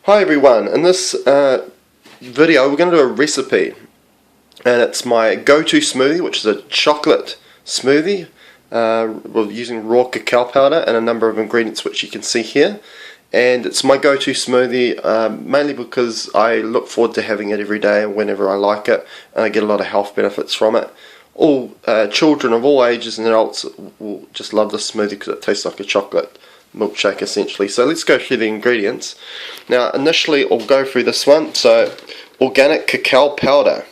Hi everyone, in this video we're going to do a recipe, and it's my go-to smoothie, which is a chocolate smoothie we're using raw cacao powder and a number of ingredients which you can see here. And it's my go-to smoothie mainly because I look forward to having it every day and whenever I like it, and I get a lot of health benefits from it. All children of all ages and adults will just love this smoothie because it tastes like a chocolate milkshake essentially. So let's go through the ingredients. Now initially I'll go through this one. So organic cacao powder.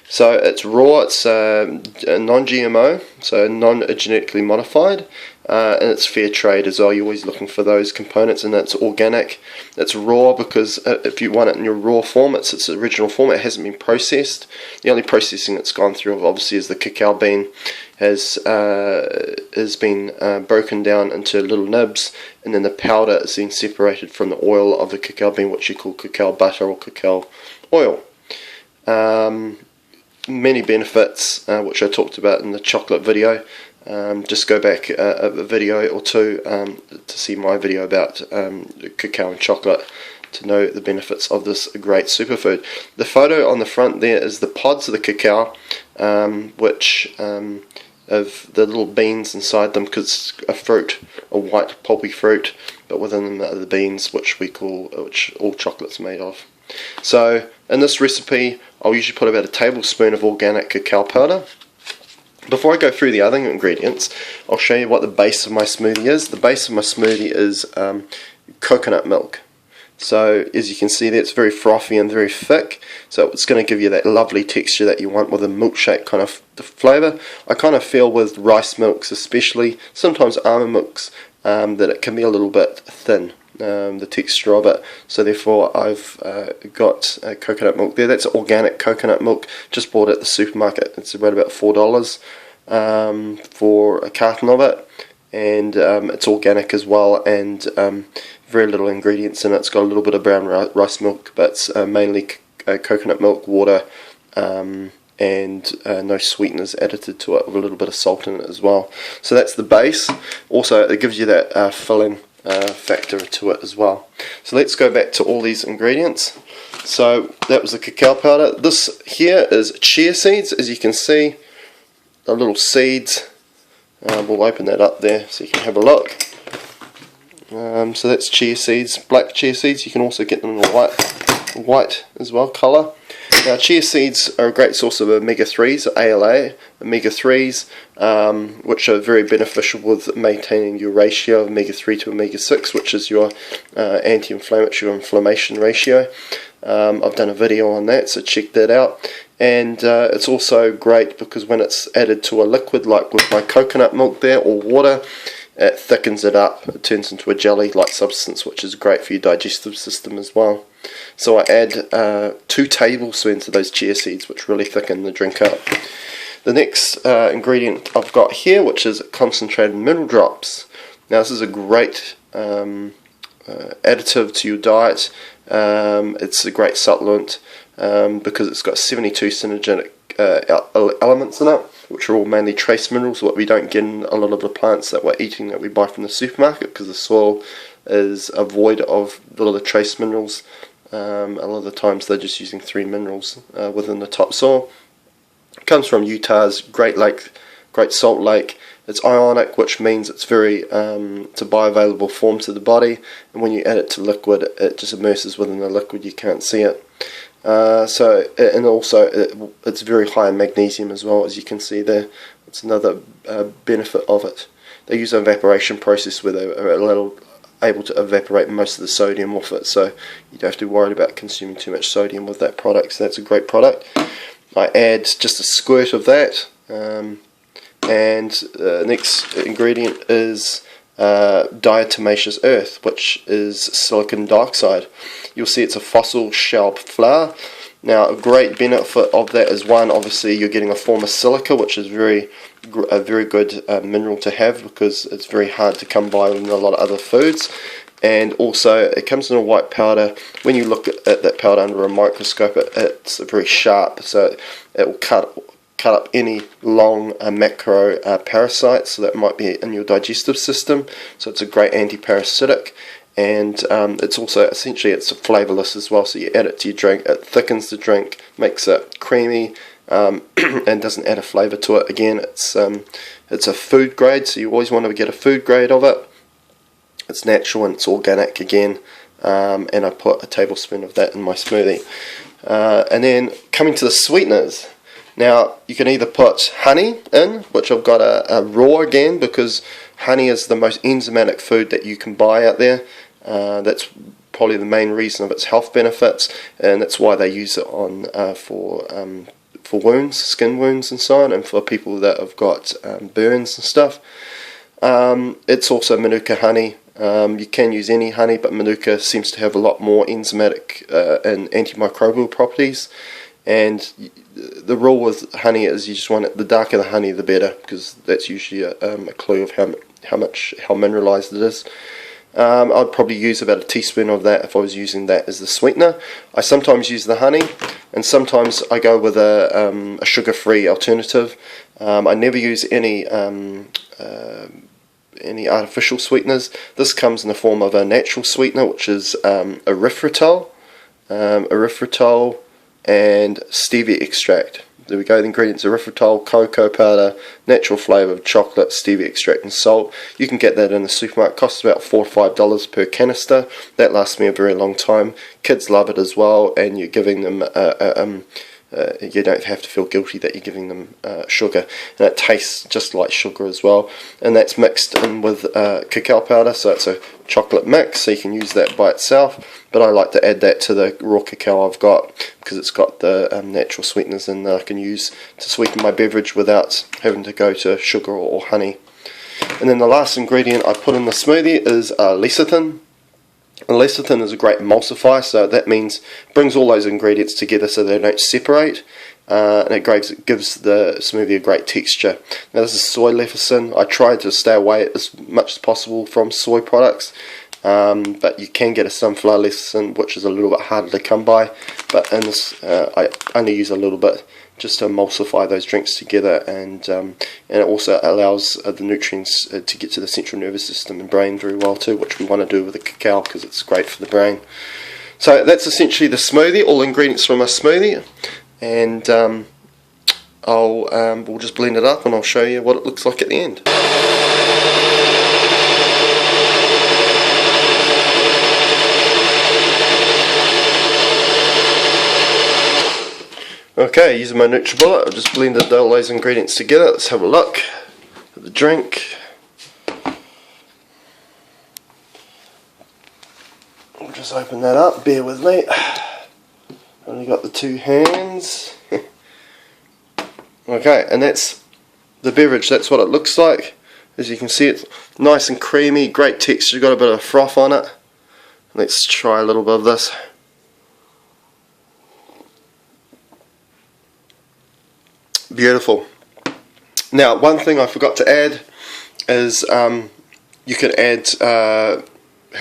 So it's raw, it's non-GMO, so non-genetically modified, and it's fair trade as well. You're always looking for those components, and it's organic. It's raw because if you want it in your raw form, it's its original form. It hasn't been processed. The only processing it's gone through obviously is the cacao bean has been broken down into little nibs, and then the powder is then separated from the oil of the cacao bean, which you call cacao butter or cacao oil. Many benefits which I talked about in the chocolate video. Just go back a video or two to see my video about cacao and chocolate to know the benefits of this great superfood. The photo on the front there is the pods of the cacao, which of the little beans inside them, because it's a fruit, a white pulpy fruit, but within them are the beans which all chocolate's made of. So in this recipe I'll usually put about a tablespoon of organic cacao powder. Before I go through the other ingredients, I'll show you what the base of my smoothie is. The base of my smoothie is coconut milk. So as you can see there, it's very frothy and very thick, so it's going to give you that lovely texture that you want with a milkshake kind of flavour. I kind of feel with rice milks especially, sometimes almond milks, that it can be a little bit thin, the texture of it, so therefore I've got coconut milk there. That's organic coconut milk, just bought at the supermarket. It's about $4 for a carton of it, and it's organic as well, and very little ingredients in it. It's got a little bit of brown rice milk, but it's mainly coconut milk, water, and no sweeteners added to it, with a little bit of salt in it as well. So that's the base. Also it gives you that filling factor to it as well. So let's go back to all these ingredients. So that was the cacao powder. This here is chia seeds, as you can see, the little seeds. We'll open that up there so you can have a look. So that's chia seeds, black chia seeds. You can also get them in a white as well colour. Now chia seeds are a great source of omega-3s, ALA, omega-3s, which are very beneficial with maintaining your ratio of omega-3 to omega-6, which is your anti-inflammatory or inflammation ratio. I've done a video on that, so check that out. And it's also great because when it's added to a liquid, like with my coconut milk there, or water, it thickens it up. It turns into a jelly-like substance, which is great for your digestive system as well. So I add 2 tablespoons of those chia seeds, which really thicken the drink up. The next ingredient I've got here, which is concentrated mineral drops. Now this is a great additive to your diet. It's a great supplement because it's got 72 synergetic elements in it, which are all mainly trace minerals, what we don't get in a lot of the plants that we're eating that we buy from the supermarket, because the soil is void of a lot of the trace minerals. A lot of the times they're just using 3 minerals within the topsoil. It comes from Utah's Great Salt Lake. It's ionic, which means it's it's a bioavailable form to the body, and when you add it to liquid, it just immerses within the liquid. You can't see it. And also it's very high in magnesium as well, as you can see there. It's another benefit of it. They use an evaporation process where they are able to evaporate most of the sodium off it, so you don't have to worry about consuming too much sodium with that product. So that's a great product. I add just a squirt of that, and the next ingredient is Diatomaceous Earth, which is silicon dioxide. You'll see it's a fossil shell flour. Now a great benefit of that is, one, obviously you're getting a form of silica, which is a very good mineral to have, because it's very hard to come by in a lot of other foods. And also it comes in a white powder. When you look at that powder under a microscope, it's very sharp, so it will cut up any long macro parasites that might be in your digestive system. So it's a great anti-parasitic, and it's also essentially it's flavourless as well. So you add it to your drink, it thickens the drink, makes it creamy, and doesn't add a flavour to it. Again, it's a food grade, so you always want to get a food grade of it. It's natural and it's organic again, and I put a tablespoon of that in my smoothie. And then coming to the sweeteners. Now you can either put honey in, which I've got a raw again, because honey is the most enzymatic food that you can buy out there. That's probably the main reason of its health benefits, and that's why they use it on for wounds, skin wounds and so on, and for people that have got burns and stuff. It's also Manuka honey. You can use any honey, but Manuka seems to have a lot more enzymatic and antimicrobial properties. And the rule with honey is you just want it, the darker the honey the better, because that's usually a clue of how mineralized it is. I'd probably use about a teaspoon of that if I was using that as the sweetener. I sometimes use the honey, and sometimes I go with a sugar-free alternative. I never use any artificial sweeteners. This comes in the form of a natural sweetener, which is erythritol, and stevia extract. There we go, the ingredients: erythritol, cocoa powder, natural flavoured chocolate, stevia extract and salt. You can get that in the supermarket. It costs about $4 or $5 per canister. That lasts me a very long time. Kids love it as well, and you're giving them you don't have to feel guilty that you're giving them sugar, and it tastes just like sugar as well. And that's mixed in with cacao powder, so it's a chocolate mix, so you can use that by itself, but I like to add that to the raw cacao I've got, because it's got the natural sweeteners in that I can use to sweeten my beverage without having to go to sugar or honey. And then the last ingredient I put in the smoothie is lecithin. And lecithin is a great emulsifier, so that means it brings all those ingredients together so they don't separate, and it gives the smoothie a great texture. Now this is soy lecithin. I try to stay away as much as possible from soy products, but you can get a sunflower lecithin, which is a little bit harder to come by, but in this I only use a little bit just to emulsify those drinks together, and it also allows the nutrients to get to the central nervous system and brain very well too, which we want to do with the cacao because it's great for the brain. So that's essentially the smoothie, all ingredients from a smoothie, and we'll just blend it up and I'll show you what it looks like at the end. Okay, using my NutriBullet, I've just blended all those ingredients together. Let's have a look at the drink. I'll just open that up, bear with me. Only got the two hands. Okay, and that's the beverage, that's what it looks like. As you can see, it's nice and creamy, great texture, got a bit of froth on it. Let's try a little bit of this. Beautiful. Now, one thing I forgot to add is you can add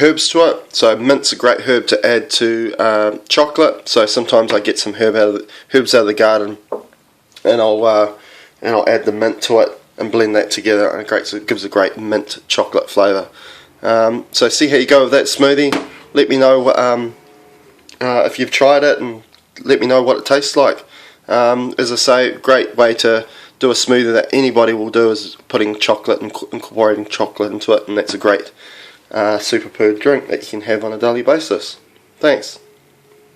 herbs to it. So mint's a great herb to add to chocolate. So sometimes I get some herbs out of the garden, and I'll add the mint to it and blend that together, and it gives a great mint chocolate flavour. So see how you go with that smoothie. Let me know if you've tried it, and let me know what it tastes like. As I say, great way to do a smoothie that anybody will do is putting chocolate and incorporating chocolate into it, and that's a great superfood drink that you can have on a daily basis. Thanks.